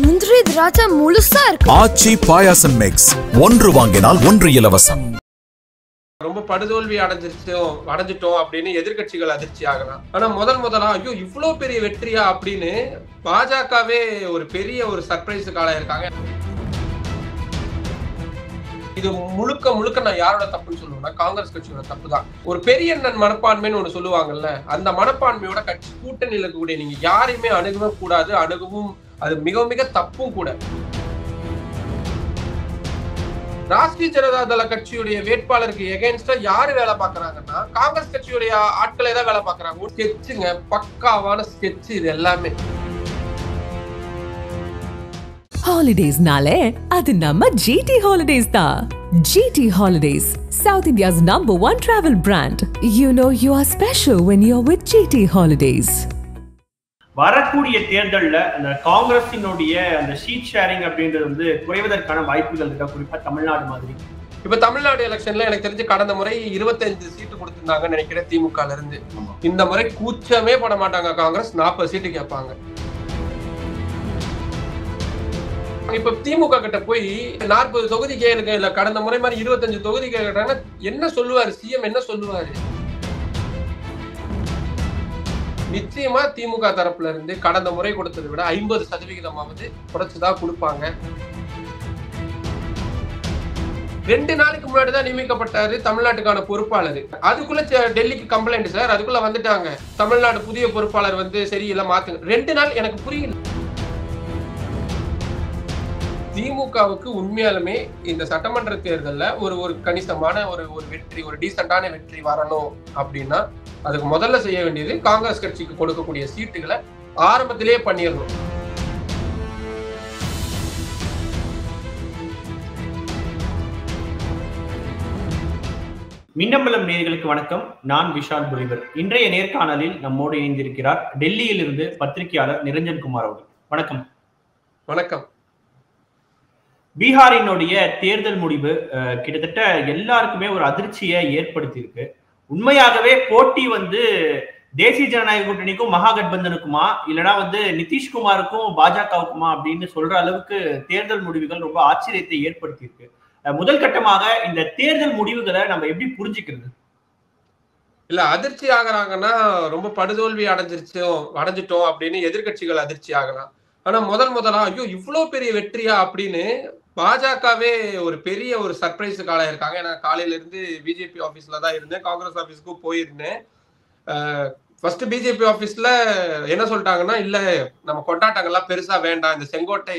முந்திரி திராட்சை முழுசா இருக்கு. ஆச்சி பாயாசம் மிக்ஸ், ஒன்று வாங்கினால் ஒன்று இலவசம். ரொம்ப படுதோல்வி அடைஞ்சிட்டோம் அப்படின்னு எதிர்கட்சிகள் அதிர்ச்சி ஆகலாம். ஆனா முதலா ஐயோ இவ்வளவு பெரிய வெற்றியா அப்படின்னு பாஜகவே ஒரு பெரிய ஒரு சர்ப்ரைஸுக்கு ஆளாயிருக்காங்க. இது முழுக்க நான் யாரோட தப்புன்னு சொல்லுவேன்னா காங்கிரஸ் கட்சியோட தப்பு தான். ஒரு பெரிய மனப்பான்மைன்னு ஒண்ணு சொல்லுவாங்கல்ல, அந்த மனப்பான்மையோட கட்சி கூட்டணியில் இருக்கக்கூடிய நீங்க யாரையுமே அணுகவும் கூடாது, அணுகவும் அது மிக மிக தப்பும் கூட. ராஷ்டிரிய ஜனதா தள கட்சியுடைய வேட்பாளருக்கு எகென்ஸ்டா யாரு வேலை பாக்குறாங்கன்னா காங்கிரஸ் கட்சியுடைய ஆட்களே தான் வேலை பாக்குறாங்க. ஸ்கெட்சுங்க, பக்காவான ஸ்கெட்ச் இது எல்லாமே. Holidays nale adu namma GT Holidays da. GT Holidays, South India's #1 travel brand. You know you are special when you're with GT Holidays. வரக்கூடிய தேர்தலில் அந்த காங்கிரஸினுடைய அந்த ஷீட் ஷேரிங் அப்படின்றது வந்து குறைவதற்கான வாய்ப்புகள் இருக்கா, குறிப்பா தமிழ்நாடு மாதிரி? இப்ப தமிழ்நாடு எலெக்ஷன்ல எனக்கு தெரிஞ்சு கடந்த முறை 25 சீட்டு கொடுத்திருந்தாங்கன்னு நினைக்கிறேன் திமுக இருந்து. இந்த முறை கூச்சமே பட மாட்டாங்க, காங்கிரஸ் 40 சீட்டு கேட்பாங்க. இப்ப திமுக கிட்ட போய் 40 தொகுதி கேளுங்க, இல்ல கடந்த முறை மாதிரி 25 தொகுதி கேட்கறாங்க, என்ன சொல்லுவாரு சிஎம்? என்ன சொல்லுவாரு? நிச்சயமா திமுக தரப்புல இருந்து கடந்த முறை கொடுத்ததை விட 50% குறைச்சுதான் கொடுப்பாங்க. 2 நாளைக்கு முன்னாடி தான் நியமிக்கப்பட்டாரு தமிழ்நாட்டுக்கான பொறுப்பாளர். அதுக்குள்ள டெல்லிக்கு கம்ப்ளைண்ட் சார், அதுக்குள்ள வந்துட்டாங்க தமிழ்நாடு புதிய பொறுப்பாளர் வந்து சரியில்லை மாத்துங்க. 2 நாள் எனக்கு புரியல. திமுகவுக்கு உண்மையாலுமே இந்த சட்டமன்ற தேர்தலில் ஒரு கணிசமான ஒரு வெற்றி, ஒரு டீசென்டான வெற்றி வரணும் அப்படின்னா அதுக்கு முதல்ல செய்ய வேண்டியது காங்கிரஸ் கட்சிக்கு கொடுக்கக்கூடிய சீட்டுகளை ஆரம்பத்திலேயே பண்ணிடணும். மின்னம்பலம் நேயர்களுக்கு வணக்கம். நான் விஷால் புலிவர். இன்றைய நேர்காணலில் நம்மோடு இணைந்திருக்கிறார் டெல்லியில் இருந்து பத்திரிகையாளர் நிரஞ்சன் குமார் அவர்கள். வணக்கம். வணக்கம். பீகாரினுடைய தேர்தல் முடிவு கிட்டத்தட்ட எல்லாருக்குமே ஒரு அதிர்ச்சியை ஏற்படுத்தி இருக்கு. உண்மையாகவே போட்டி வந்து தேசிய ஜனநாயக கூட்டணிக்கும் மகாகட்பந்தனுக்குமா, இல்லைன்னா வந்து நிதிஷ்குமாருக்கும் பாஜகவுக்குமா அப்படின்னு சொல்ற அளவுக்கு தேர்தல் முடிவுகள் ரொம்ப ஆச்சரியத்தை ஏற்படுத்தி இருக்கு. முதல் கட்டமாக இந்த தேர்தல் முடிவுகளை நம்ம எப்படி புரிஞ்சுக்கிறது? இல்ல அதிர்ச்சி ஆகுறாங்கன்னா ரொம்ப படுதோல்வி அடைஞ்சிட்டோம் அப்படின்னு எதிர்கட்சிகள் அதிர்ச்சி ஆகலாம். ஆனா முதலா ஐயோ இவ்வளவு பெரிய வெற்றியா அப்படின்னு பாஜகவே ஒரு பெரிய ஒரு சர்ப்ரைஸுக்கு ஆளாயிருக்காங்க. ஏன்னா காலையில இருந்து பிஜேபி ஆபீஸ்ல தான் இருந்தேன், காங்கிரஸ் ஆபீஸ்க்கும் போயிருந்தேன். ஃபர்ஸ்ட் பிஜேபி ஆபீஸ்ல என்ன சொல்லிட்டாங்கன்னா, இல்ல நம்ம கொண்டாட்டங்கள்லாம் பெருசா வேண்டாம், இந்த செங்கோட்டை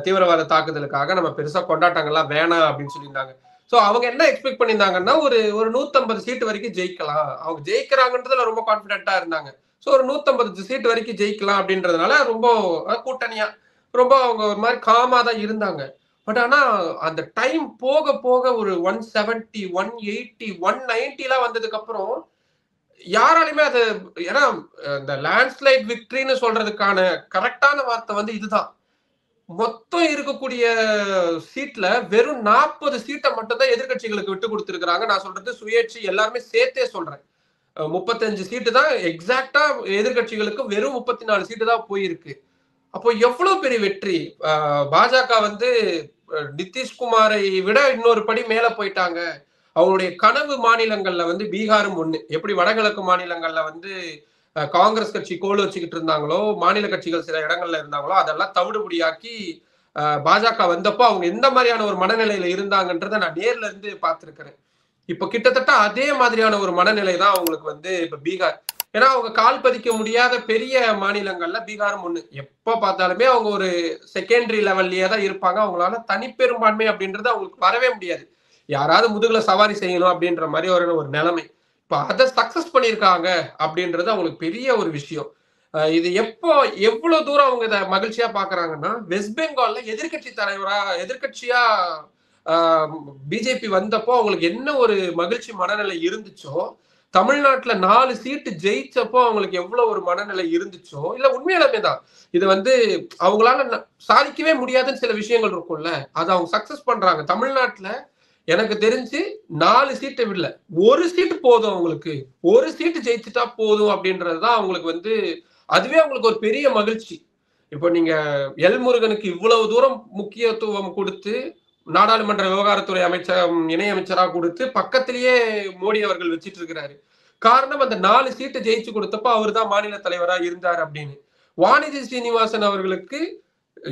தீவிரவாத தாக்குதலுக்காக நம்ம பெருசா கொண்டாட்டங்கள்லாம் வேணாம் அப்படின்னு சொல்லியிருந்தாங்க. ஸோ அவங்க என்ன எக்ஸ்பெக்ட் பண்ணியிருந்தாங்கன்னா ஒரு 150 சீட்டு வரைக்கும் ஜெயிக்கலாம், அவங்க ஜெயிக்கிறாங்கன்றதுல ரொம்ப கான்பிடென்ட்டா இருந்தாங்க. ஸோ ஒரு 150 சீட்டு வரைக்கும் ஜெயிக்கலாம் அப்படின்றதுனால ரொம்ப கூட்டணியா ரொம்ப அவங்க ஒரு மாதிரி காமா தான் இருந்தாங்க. பட் ஆனா அந்த டைம் போக போக ஒரு 170, 180, 190 வந்ததுக்கு அப்புறம் யாராலுமே அது, ஏன்னா இந்த லேண்ட்ஸ்லைட் விக்டரின்னு சொல்றதுக்கான கரெக்டான வார்த்தை வந்து இதுதான். மொத்தம் இருக்கக்கூடிய சீட்ல வெறும் 40 சீட்டை மட்டும் தான் எதிர்கட்சிகளுக்கு விட்டு கொடுத்துருக்காங்க. நான் சொல்றது சுயேட்சை எல்லாருமே சேர்த்தே சொல்றேன். 35 சீட்டு தான் எக்ஸாக்டா எதிர்கட்சிகளுக்கு, வெறும் 34 சீட்டு தான் போயிருக்கு. அப்போ எவ்வளவு பெரிய வெற்றி! பாஜக வந்து நிதிஷ்குமாரை விட இன்னொரு படி மேல போயிட்டாங்க. அவங்களுடைய கனவு மாநிலங்கள்ல வந்து பீகாரும் ஒண்ணு. எப்படி வடகிழக்கு மாநிலங்கள்ல வந்து காங்கிரஸ் கட்சி கோல் வச்சுக்கிட்டு இருந்தாங்களோ, மாநில கட்சிகள் சில இடங்கள்ல இருந்தாங்களோ, அதெல்லாம் தவிடுபடியாக்கி பாஜக வந்தப்போ அவங்க எந்த மாதிரியான ஒரு மனநிலையில இருந்தாங்கன்றத நான் நேர்ல இருந்து பார்த்திருக்கிறேன். இப்ப கிட்டத்தட்ட அதே மாதிரியான ஒரு மனநிலை தான் அவங்களுக்கு வந்து இப்ப பீகார். ஏன்னா அவங்க கால் பதிக்க முடியாத பெரிய மாநிலங்கள்ல பீகாரும் ஒண்ணு. எப்ப பார்த்தாலுமே அவங்க ஒரு செகண்டரி லெவல்லயே தான் இருப்பாங்க. அவங்களால தனிப்பெரும்பான்மை அப்படின்றது அவங்களுக்கு வரவே முடியாது. யாராவது முதுகுல சவாரி செய்யணும் அப்படின்ற மாதிரி ஒரு நிலைமை. இப்ப அதை சக்சஸ் பண்ணியிருக்காங்க அப்படின்றது அவங்களுக்கு பெரிய ஒரு விஷயம். இது எவ்வளவு தூரம் அவங்க இதை மகிழ்ச்சியா பாக்குறாங்கன்னா, வெஸ்ட் பெங்கால்ல எதிர்கட்சியா பிஜேபி வந்தப்போ அவங்களுக்கு என்ன ஒரு மகிழ்ச்சி மனநிலை இருந்துச்சோ, தமிழ்நாட்டுல 4 சீட்டு ஜெயிச்சப்போ அவங்களுக்கு எவ்வளவு ஒரு மனநிலை இருந்துச்சோ, இல்ல உண்மையாலுமே தான் இது வந்து அவங்களால சாதிக்கவே முடியாதுன்னு சில விஷயங்கள் இருக்கும்ல, அதை அவங்க சக்சஸ் பண்றாங்க. தமிழ்நாட்டுல எனக்கு தெரிஞ்சு 4 சீட்டை விடல, 1 சீட்டு போதும் அவங்களுக்கு, 1 சீட்டு ஜெயிச்சுட்டா போதும் அப்படின்றதுதான் அவங்களுக்கு வந்து, அதுவே அவங்களுக்கு ஒரு பெரிய மகிழ்ச்சி. இப்போ நீங்க எல் முருகனுக்கு இவ்வளவு தூரம் முக்கியத்துவம் கொடுத்து நாடாளுமன்ற விவகாரத்துறை இணையமைச்சரா கொடுத்து பக்கத்திலேயே மோடி அவர்கள் வச்சிட்டு இருக்கிறாரு. காரணம் அந்த 4 சீட்டு ஜெயிச்சு கொடுத்தப்ப அவர் தான் மாநில தலைவரா இருந்தார் அப்படின்னு. வானதி சீனிவாசன் அவர்களுக்கு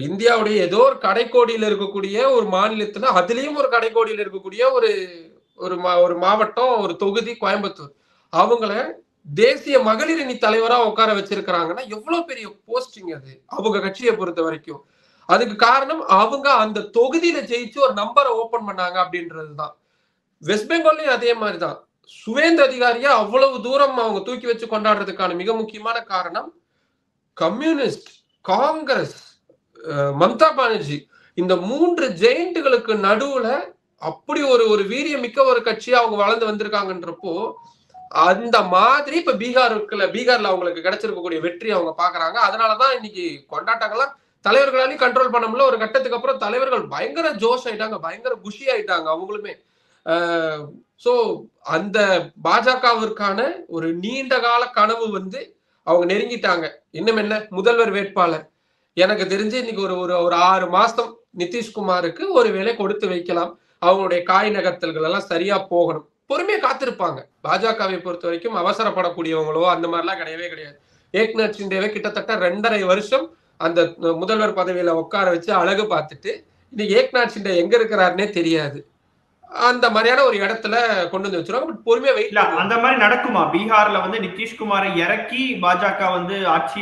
இந்தியாவுடைய ஏதோ ஒரு கடைக்கோடியில் இருக்கக்கூடிய ஒரு மாநிலத்துல, அதுலயும் ஒரு கடைக்கோடியில் இருக்கக்கூடிய ஒரு மாவட்டம், ஒரு தொகுதி கோயம்புத்தூர், அவங்கள தேசிய மகளிர் அணி தலைவரா உட்கார வச்சிருக்கிறாங்கன்னா எவ்வளவு பெரிய போஸ்டிங் அது அவங்க கட்சியை பொறுத்த வரைக்கும். அதுக்கு காரணம் அவங்க அந்த தொகுதியில ஜெயிச்சு ஒரு நம்பரை ஓபன் பண்ணாங்க அப்படின்றதுதான். வெஸ்ட் பெங்கால்லையும் அதே மாதிரிதான். சுவேந்து அதிகாரியா அவ்வளவு தூரம் அவங்க தூக்கி வச்சு கொண்டாடுறதுக்கான மிக முக்கியமான காரணம் கம்யூனிஸ்ட், காங்கிரஸ், மம்தா பானர்ஜி, இந்த 3 ஜெயண்ட்டுகளுக்கு நடுவுல அப்படி ஒரு வீரியமிக்க ஒரு கட்சியா அவங்க வளர்ந்து வந்திருக்காங்கன்றப்போ, அந்த மாதிரி இப்ப பீகார்ல அவங்களுக்கு கிடைச்சிருக்கக்கூடிய வெற்றி அவங்க பாக்குறாங்க. அதனாலதான் இன்னைக்கு கொண்டாட்டங்கள்லாம் தலைவர்களாலையும் கண்ட்ரோல் பண்ண முடியல. ஒரு கட்டத்துக்கு அப்புறம் தலைவர்கள் பயங்கர ஜோஷ் ஆயிட்டாங்க, பயங்கர குஷி ஆயிட்டாங்க அவங்களுமே. சோ அந்த பாஜகவிற்கான ஒரு நீண்ட கால கனவு வந்து அவங்க நெருங்கிட்டாங்க. இன்னும் என்ன, முதல்வர் வேட்பாளர் எனக்கு தெரிஞ்சு இன்னைக்கு ஒரு 6 மாசம் நிதிஷ்குமாருக்கு ஒரு வேளை கொடுத்து வைக்கலாம். அவங்களுடைய காய் நகர்த்தல்கள் எல்லாம் சரியா போகணும், பொறுமையா காத்திருப்பாங்க. பாஜகவை பொறுத்த வரைக்கும் அவசரப்படக்கூடியவங்களோ அந்த மாதிரிலாம் கிடையவே கிடையாது. ஏக்நாத் ஷிண்டேவை கிட்டத்தட்ட 2.5 வருஷம் அந்த முதல்வர் பதவியில உட்கார வச்சு அழகு பார்த்துட்டு இன்னைக்கு ஏக்நாத் ஷிண்டே எங்க இருக்கிறாருன்னே தெரியாது. அந்த மாதிரியான ஒரு இடத்துல கொண்டு வந்து வச்சிருவாங்க. பட் பொறுமையா வெயிட். அந்த மாதிரி நடக்குமா? பீகார்ல வந்து நிதிஷ்குமாரை இறக்கி பாஜக வந்து ஆட்சி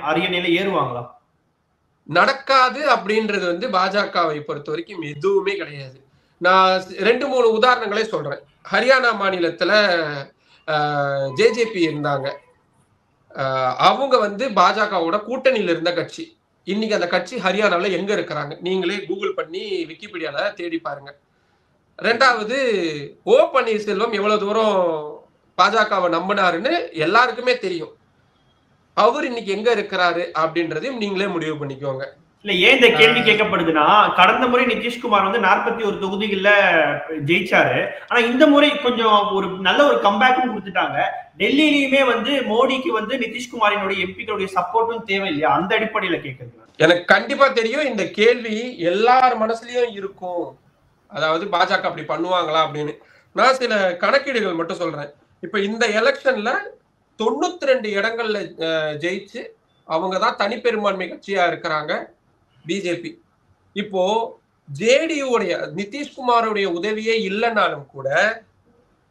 அரியணையில ஏறுவாங்களா? நடக்காது அப்படின்றது வந்து பாஜகவை பொறுத்த வரைக்கும் எதுவுமே கிடையாது. நான் 2-3 உதாரணங்களே சொல்றேன். ஹரியானா மாநிலத்துல ஜேஜேபி இருந்தாங்க. அவங்க வந்து பாஜகவோட கூட்டணியில இருந்த கட்சி. இன்னைக்கு அந்த கட்சி ஹரியானாவில் எங்க இருக்கிறாங்க நீங்களே கூகுள் பண்ணி விக்கிபீடியால தேடி பாருங்க. 2வது, ஓ பன்னீர்செல்வம் எவ்வளவு தூரம் பாஜகவை நம்பினாருன்னு எல்லாருக்குமே தெரியும். அவர் இன்னைக்கு எங்க இருக்கிறாரு அப்படின்றதையும் நீங்களே முடிவு பண்ணிக்கோங்க. இல்ல, ஏன் இந்த கேள்வி கேட்கப்படுதுன்னா, கடந்த முறை நிதிஷ்குமார் வந்து 41 தொகுதிகள்ல ஜெயிச்சாரு. ஆனா இந்த முறை கொஞ்சம் ஒரு நல்ல ஒரு கம்பேக்கும் கொடுத்துட்டாங்க. டெல்லியிலுமே வந்து மோடிக்கு வந்து நிதிஷ்குமாரினுடைய எம்பிக்களுடைய சப்போர்ட்டும் தேவை இல்லையா? அந்த அடிப்படையில கேட்கறது எனக்கு கண்டிப்பா தெரியும். இந்த கேள்வி எல்லார் மனசுலயும் இருக்கும். அதாவது பாஜக அப்படி பண்ணுவாங்களா அப்படின்னு. நான் சில கணக்கீடுகள் மட்டும் சொல்றேன். இப்ப இந்த எலெக்ஷன்ல 92 இடங்கள்ல ஜெயிச்சு அவங்கதான் தனிப்பெரும்பான்மை கட்சியா இருக்கிறாங்க பிஜேபி. இப்போ ஜேடியுடைய நிதிஷ்குமாருடைய உதவியே இல்லைனாலும் கூட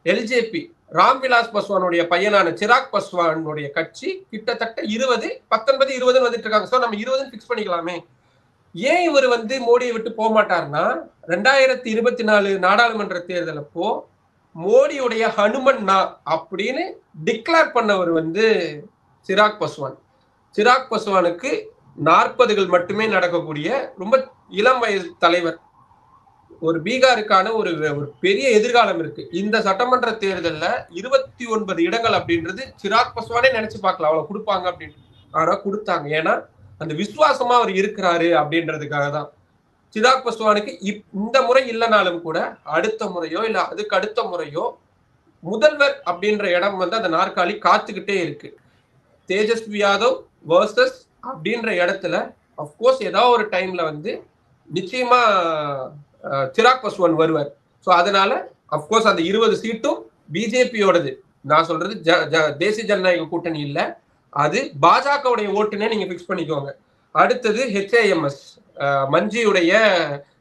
எல்ஜேபி ராம்விலாஸ் பாஸ்வானுடைய பையனான சிராக் பாஸ்வானுடைய கட்சி கிட்டத்தட்ட 20, 19, 20 வந்துட்டு இருக்காங்க. சோ நம்ம 20 பிக்ஸ் பண்ணிக்கலாமே. ஏன் இவர் வந்து மோடியை விட்டு போக மாட்டார்னா, 2024 நாடாளுமன்ற தேர்தல் அப்போ மோடியுடைய ஹனுமன்னா அப்படின்னு டிக்ளேர் பண்ணவர் வந்து சிராக் பாஸ்வான். சிராக் பாஸ்வானுக்கு 40கள் மட்டுமே நடக்கக்கூடிய ரொம்ப இளம் வயது தலைவர். ஒரு பீகாருக்கான ஒரு பெரிய எதிர்காலம் இருக்கு. இந்த சட்டமன்ற தேர்தல்ல 29 இடங்கள் அப்படின்றது சிராக் பாஸ்வானே நினைச்சு பார்க்கல அவ்வளவு கொடுப்பாங்க அப்படின்னு. ஆனா கொடுத்தாங்க. ஏன்னா அந்த விசுவாசமா அவர் இருக்கிறாரு அப்படின்றதுக்காக தான். சிராக் பாஸ்வானுக்கு இந்த முறை இல்லைனாலும் கூட அடுத்த முறையோ இல்ல அதுக்கு அடுத்த முறையோ முதல்வர் அப்படின்ற இடம் வந்து அந்த நாற்காலி காத்துக்கிட்டே இருக்கு. தேஜஸ்வி யாதவ் வர்சஸ் அப்படின்ற இடத்துல அப்கோர்ஸ் ஏதாவது ஒரு டைம்ல வந்து நிச்சயமா சிராக் பாஸ்வான் வருவார். ஸோ அதனால அப்கோர்ஸ் அந்த 20 சீட்டும் பிஜேபியோடது. நான் சொல்றது தேசிய ஜனநாயக கூட்டணி இல்ல, அது பாஜகவுடைய ஓட்டுனே நீங்க பிக்ஸ் பண்ணிக்கோங்க. அடுத்தது ஹெச்ஏஎம்எஸ் மஞ்சியுடைய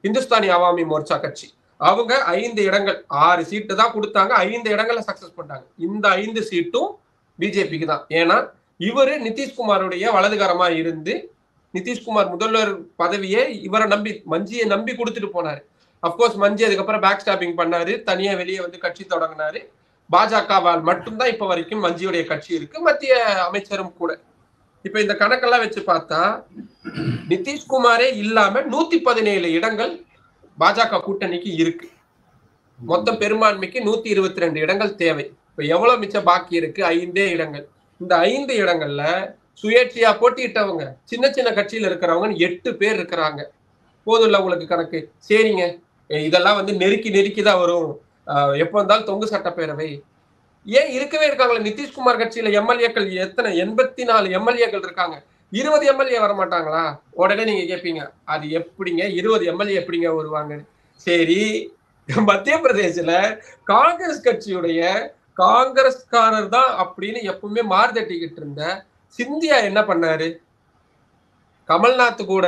இந்துஸ்தானி அவாமி மோர்ச்சா கட்சி. அவங்க 5 இடங்கள் 6 சீட்டு தான் கொடுத்தாங்க, 5 இடங்கள்ல சக்சஸ் பண்ணாங்க. இந்த 5 சீட்டும் பிஜேபிக்கு தான். ஏன்னா இவரு நிதிஷ்குமாருடைய வலதுகரமா இருந்து நிதிஷ்குமார் முதல்வர் பதவியை இவரை நம்பி மஞ்சியை நம்பி கொடுத்துட்டு போனாரு. அப்கோர்ஸ் மஞ்சி அதுக்கப்புறம் பேக் ஸ்டாப்பிங் பண்ணாரு, தனியா வெளியே வந்து கட்சி தொடங்கினாரு. பாஜகவால் மட்டும்தான் இப்ப வரைக்கும் மஞ்சியுடைய கட்சி இருக்கு, மத்திய அமைச்சரும் கூட. இப்ப இந்த கணக்கெல்லாம் வச்சு பார்த்தா நிதிஷ்குமாரே இல்லாம 117 இடங்கள் பாஜக கூட்டணிக்கு இருக்கு. மொத்தம் பெரும்பான்மைக்கு 122 இடங்கள் தேவை. இப்ப எவ்வளவு மிச்சம் பாக்கி இருக்கு? 5 இடங்கள். இந்த 5 இடங்கள்ல சுயேட்சையா போட்டியிட்டவங்க சின்ன சின்ன கட்சியில இருக்கிறவங்க 8 பேர் இருக்கிறாங்க. போதும்ல உங்களுக்கு கணக்கு? சரிங்க, இதெல்லாம் வந்து நெருக்கிதான் வரும். எப்ப வந்தாலும் தொங்கு சட்டப்பேரவை ஏன் இருக்கவே இருக்காங்களே. நிதிஷ்குமார் கட்சியில எம்எல்ஏக்கள் எத்தனை? 84 எம்எல்ஏக்கள் இருக்காங்க. 20 எம்எல்ஏ வர மாட்டாங்களா? உடனே நீங்க கேட்பீங்க, அது எப்படிங்க 20 எம்எல்ஏ எப்படிங்க வருவாங்க? சரி, மத்திய பிரதேசல காங்கிரஸ் கட்சியுடைய காங்கிரஸ்காரர் தான் அப்படின்னு எப்பவுமே மார்தட்டிக்கிட்டு இருந்த சிந்தியா என்ன பண்ணாரு? கமல்நாத் கூட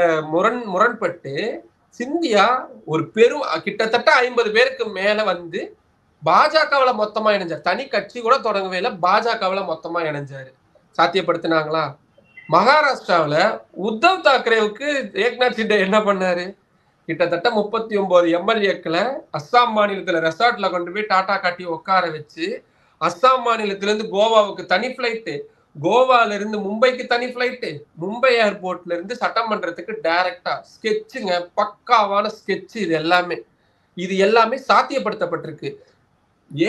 முரண்பட்டு சிந்தியா ஒரு பெரும் கிட்டத்தட்ட 50 பேருக்கு மேல வந்து பாஜகவுல மொத்தமா இணைஞ்சார். தனி கட்சி கூட தொடங்கவே இல்லை, பாஜகவுல மொத்தமா இணைஞ்சாரு. சாத்தியப்படுத்தினாங்களா? மகாராஷ்டிராவில உத்தவ் தாக்கரேவுக்கு ஏக்நாத் ஷிண்டே என்ன பண்ணாரு? கிட்டத்தட்ட 39 எம்எல்ஏக்களை அஸ்ஸாம் மாநிலத்துல ரெசார்ட்ல கொண்டு போய் டாடா காட்டி உட்கார வச்சு, அஸ்ஸாம் மாநிலத்தில இருந்து கோவாவுக்கு தனி பிளைட்டு, கோவால இருந்து மும்பைக்கு தனி பிளைட்டு, மும்பை ஏர்போர்ட்ல இருந்து சட்டமன்றத்துக்கு டைரக்டா ஸ்கெட்சுங்க, பக்காவான ஸ்கெட்ச். இது எல்லாமே சாத்தியப்படுத்தப்பட்டிருக்கு.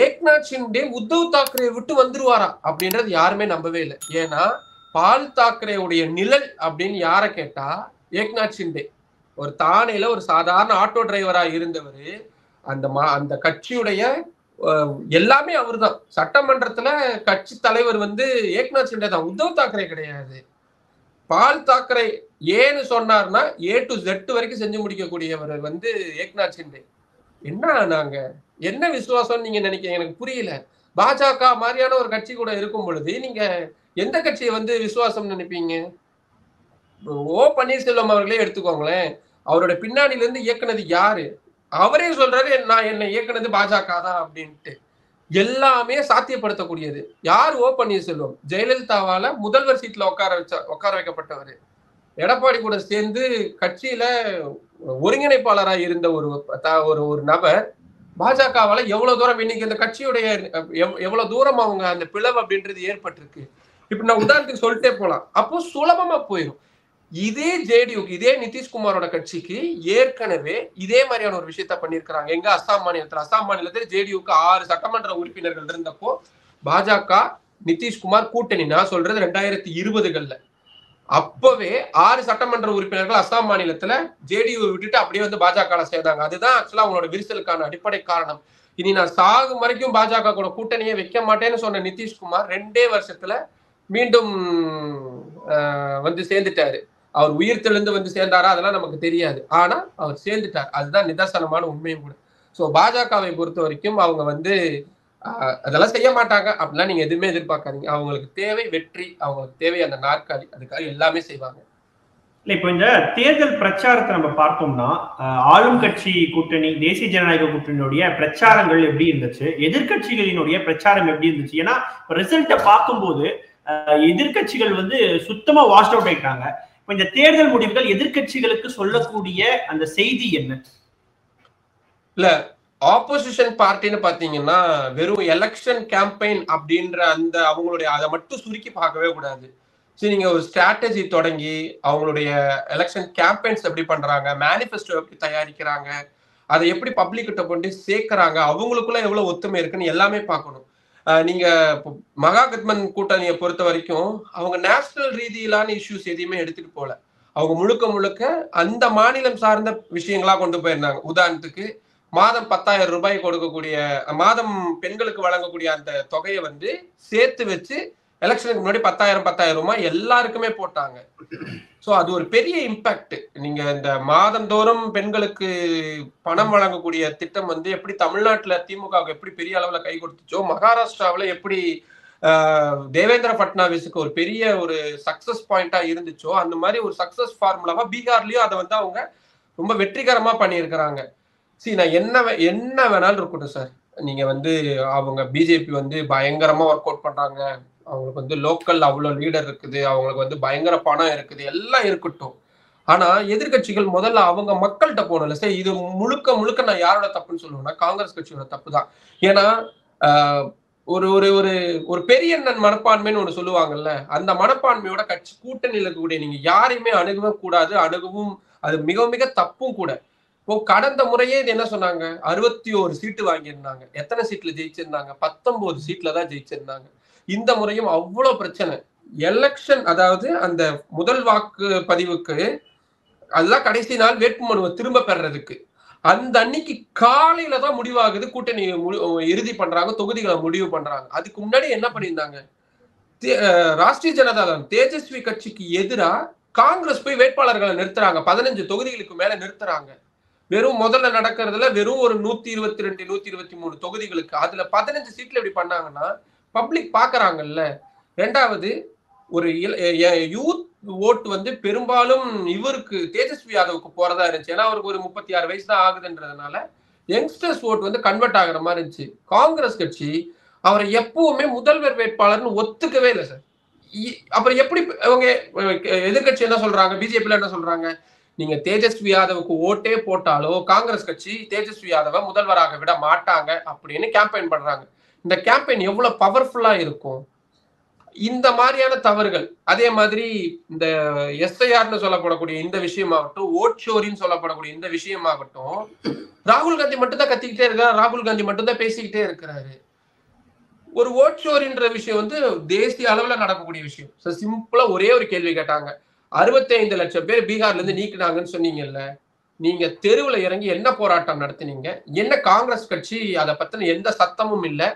ஏக்நாத் ஷிண்டே உத்தவ் தாக்கரே விட்டு வந்துருவாரா அப்படின்றது யாருமே நம்பவே இல்லை. ஏன்னா பால் தாக்கரேவுடைய நிழல் அப்படின்னு யார கேட்டா ஏக்நாத் ஷிண்டே. ஒரு தானேல ஒரு சாதாரண ஆட்டோ டிரைவரா இருந்தவர். அந்த கட்சியுடைய எல்லாமே அவர் தான். சட்டமன்றத்துல கட்சி தலைவர் வந்து ஏக்நாத் ஷிண்டே தான், உத்தவ் தாக்கரே கிடையாது. பால் தாக்கரே ஏன்னு சொன்னார்னா A to Z வரைக்கும் செஞ்சு முடிக்கக்கூடியவர் வந்து ஏக்நாத் ஷிண்டே. நாங்க என்ன விசுவாசம் நீங்க நினைக்கிறீங்க? எனக்கு புரியல. பாஜக மாதிரியான ஒரு கட்சி கூட இருக்கும் பொழுது நீங்க எந்த கட்சியை வந்து விசுவாசம் நினைப்பீங்க? ஓ பன்னீர்செல்வம் அவர்களே எடுத்துக்கோங்களேன். அவரோட பின்னாடியில இருந்து இயக்குனது யாரு? அவரே சொல்றாரு, நான் என்னை இயக்குனது பாஜக தான் அப்படின்ட்டு. எல்லாமே சாத்தியப்படுத்தக்கூடியது. யார்? ஓ பன்னீர்செல்வம். ஜெயலலிதாவால முதல்வர் சீட்ல உட்கார வைக்கப்பட்டவர். எடப்பாடி கூட சேர்ந்து கட்சியில ஒருங்கிணைப்பாளராக இருந்த ஒரு நபர் பாஜகவால எவ்வளவு தூரம் இன்னைக்கு இந்த கட்சியுடைய எவ்வளவு தூரம் அவங்க அந்த பிளவு அப்படின்றது ஏற்பட்டிருக்கு. இப்ப நான் உதாரணத்துக்கு சொல்லிட்டே போலாம். அப்போ சுலபமா போயிடும். இதே ஜேடியுக்கு, இதே நிதிஷ்குமாரோட கட்சிக்கு ஏற்கனவே இதே மாதிரியான ஒரு விஷயத்த பண்ணிருக்கிறாங்க. எங்க? அஸ்ஸாம் மாநிலத்தில் ஜேடியுக்கு 6 சட்டமன்ற உறுப்பினர்கள் இருந்தப்போ பாஜக நிதிஷ்குமார் கூட்டணி, நான் சொல்றது 2020கள்ல, அப்பவே 6 சட்டமன்ற உறுப்பினர்கள் அஸ்ஸாம் மாநிலத்துல ஜேடியு விட்டுட்டு அப்படியே வந்து பாஜக சேர்ந்தாங்க. அதுதான் ஆக்சுவலா அவங்களோட விரிசலுக்கான அடிப்படை காரணம். இனி நான் சாகும் வரைக்கும் பாஜக கூட கூட்டணியை வைக்க மாட்டேன்னு சொன்ன நிதிஷ்குமார் 2 வருஷத்துல மீண்டும் வந்து சேர்ந்துட்டாரு. அவர் உயிர் தெளிந்து வந்து சேர்ந்தாரா அதெல்லாம் நமக்கு தெரியாது. ஆனா அவர் சேர்ந்துட்டார். அதுதான் நிதர்சனமான உண்மையும் கூட. சோ பாஜகவை பொறுத்த வரைக்கும் அவங்க வந்து அதெல்லாம் செய்ய மாட்டாங்க அப்படிலாம் நீங்க எதுவுமே எதிர்பார்க்காதீங்க. அவங்களுக்கு தேவை வெற்றி, அவங்களுக்கு தேவை அந்த நாற்காலி, அதுக்காக எல்லாமே செய்வாங்க. இல்ல, இப்ப இந்த தேர்தல் பிரச்சாரத்தை நம்ம பார்த்தோம்னா ஆளும் கட்சி கூட்டணி, தேசிய ஜனநாயக கூட்டணியுடைய பிரச்சாரங்கள் எப்படி இருந்துச்சு, எதிர்கட்சிகளினுடைய பிரச்சாரம் எப்படி இருந்துச்சு? ஏன்னா ரிசல்ட்டை பார்க்கும்போது எதிர்கட்சிகள் வந்து சுத்தமா வாஷ் அவுட் ஆயிட்டாங்க. இப்ப இந்த தேர்தல் முடிவுகள் எதிர்கட்சிகளுக்கு சொல்லக்கூடிய அந்த செய்தி என்ன? இல்ல, ஆப்போசிஷன் பார்ட்டின்னு பாத்தீங்கன்னா வெறும் எலெக்ஷன் கேம்பெயின் அப்படின்ற அந்த அவங்களுடைய அதை மட்டும் சுருக்கி பார்க்கவே கூடாது. சரி, நீங்க ஒரு ஸ்ட்ராட்டஜி தொடங்கி அவங்களுடைய எலெக்ஷன் கேம்பெயின்ஸ் எப்படி பண்றாங்க, மேனிஃபெஸ்டோ எப்படி தயாரிக்கிறாங்க, அதை எப்படி பப்ளிக் கிட்ட கொண்டு சேர்க்கிறாங்க, அவங்களுக்குள்ள எவ்வளவு ஒத்துமை இருக்குன்னு எல்லாமே பார்க்கணும். நீங்க மகாகத்பந்தன் கூட்டணியை பொறுத்த வரைக்கும் அவங்க நேஷனல் ரீதியிலான இஷ்யூஸ் எதையுமே எடுத்துட்டு போல. அவங்க முழுக்க அந்த மாநிலம் சார்ந்த விஷயங்களா கொண்டு போயிருந்தாங்க. உதாரணத்துக்கு மாதம் 10,000 ரூபாய் கொடுக்கக்கூடிய, மாதம் பெண்களுக்கு வழங்கக்கூடிய அந்த தொகையை வந்து சேர்த்து வச்சு எலெக்ஷனுக்கு முன்னாடி 10,000 ரூபாய் எல்லாருக்குமே போட்டாங்க. ஸோ அது ஒரு பெரிய இம்பாக்ட். நீங்க இந்த மாதந்தோறும் பெண்களுக்கு பணம் வழங்கக்கூடிய திட்டம் வந்து எப்படி தமிழ்நாட்டில் திமுகவுக்கு எப்படி பெரிய அளவுல கை கொடுத்துச்சோ, மகாராஷ்டிராவில் எப்படி தேவேந்திர பட்னாவிஸுக்கு ஒரு பெரிய ஒரு சக்சஸ் பாயிண்டா இருந்துச்சோ, அந்த மாதிரி ஒரு சக்சஸ் ஃபார்முலாவா பீகார்லயும் அதை வந்து அவங்க ரொம்ப வெற்றிகரமா பண்ணியிருக்கிறாங்க. சரி, நான் என்ன வேணாலும் இருக்கட்டும் சார். நீங்க வந்து அவங்க பிஜேபி வந்து பயங்கரமா ஒர்க் அவுட் பண்றாங்க, அவங்களுக்கு வந்து லோக்கல் அவ்வளவு லீடர் இருக்குது, அவங்களுக்கு வந்து பயங்கர பணம் இருக்குது, எல்லாம் இருக்கட்டும். ஆனா எதிர்கட்சிகள் முதல்ல அவங்க மக்கள்கிட்ட போகணும்ல. சரி, இது முழுக்க நான் யாரோட தப்புன்னு சொல்லுவேன்னா காங்கிரஸ் கட்சியோட தப்பு தான். ஏன்னா ஒரு ஒரு ஒரு ஒரு பெரியண்ணன் மனப்பான்மைன்னு ஒண்ணு சொல்லுவாங்கல்ல, அந்த மனப்பான்மையோட கட்சி கூட்டணியில் இருக்கக்கூடிய நீங்க யாரையுமே அணுகவும் கூடாது, அணுகவும் அது மிக மிக தப்பும் கூட. இப்போ கடந்த முறையே இது என்ன சொன்னாங்க, 61 சீட்டு வாங்கியிருந்தாங்க. எத்தனை சீட்ல ஜெயிச்சிருந்தாங்க? 19 சீட்ல தான் ஜெயிச்சிருந்தாங்க. இந்த முறையும் அவ்வளவு பிரச்சனை. எலெக்ஷன், அதாவது அந்த முதல் வாக்கு பதிவுக்கு அதுதான் கடைசி நாள் வேட்புமனுவை திரும்ப பெறறதுக்கு. அந்த அன்னைக்கு காலையில தான் முடிவாகுது, கூட்டணி இறுதி பண்றாங்க, தொகுதிகளை முடிவு பண்றாங்க. அதுக்கு முன்னாடி என்ன பண்ணியிருந்தாங்க? ராஷ்டிரிய ஜனதா தளம் தேஜஸ்வி கட்சிக்கு எதிராக காங்கிரஸ் போய் வேட்பாளர்களை நிறுத்துறாங்க. 15 தொகுதிகளுக்கு மேல நிறுத்துறாங்க. வெறும் முதல்ல நடக்கிறதுல வெறும் ஒரு 122 123 தொகுதிகளுக்கு, அதுல 15 சீட்ல இப்படி பண்ணாங்கன்னா பப்ளிக் பாக்குறாங்கல்ல. ரெண்டாவது, ஒரு யூத் ஓட்டு வந்து பெரும்பாலும் இவருக்கு தேஜஸ்வி யாதவுக்கு போறதா இருந்துச்சு. ஏன்னா அவருக்கு ஒரு 36 வயசு தான் ஆகுதுன்றதுனால யங்ஸ்டர்ஸ் ஓட் வந்து கன்வெர்ட் ஆகிற மாதிரி இருந்துச்சு. காங்கிரஸ் கட்சி அவரை எப்பவுமே முதல்வர் வேட்பாளர்னு ஒத்துக்கவே இல்லை சார். அப்புறம் எப்படி அவங்க எதிர்கட்சி என்ன சொல்றாங்க, பிஜேபியில என்ன சொல்றாங்க, நீங்க தேஜஸ்வி யாதவுக்கு ஓட்டே போட்டாலோ காங்கிரஸ் கட்சி தேஜஸ்வி யாதவை முதல்வராக விட மாட்டாங்க அப்படின்னு கேம்பெயின் பண்றாங்க. இந்த கேம்பெயின் எவ்வளவு பவர்ஃபுல்லா இருக்கும். இந்த மாதிரியான தவறுகள், அதே மாதிரி இந்த எஸ்ஐஆர்னு சொல்லப்படக்கூடிய இந்த விஷயமாகட்டும், ஓட் ஷோரின்னு சொல்லப்படக்கூடிய இந்த விஷயமாகட்டும், ராகுல் காந்தி மட்டும் தான் கத்திக்கிட்டே இருக்காரு, ராகுல் காந்தி மட்டும் தான் பேசிக்கிட்டே இருக்கிறாரு. ஒரு ஓட் ஷோரின்ற விஷயம் வந்து தேசிய அளவுல நடக்கக்கூடிய விஷயம். சிம்பிளா ஒரே ஒரு கேள்வி கேட்டாங்க, 65 லட்சம் பேர் பீகார்ல இருந்து நீக்கினாங்கன்னு சொன்னீங்கல்ல, நீங்க தெருவுல இறங்கி என்ன போராட்டம் நடத்தினீங்க? என்ன காங்கிரஸ் கட்சி அதை பத்தின எந்த சத்தமும் இல்லை.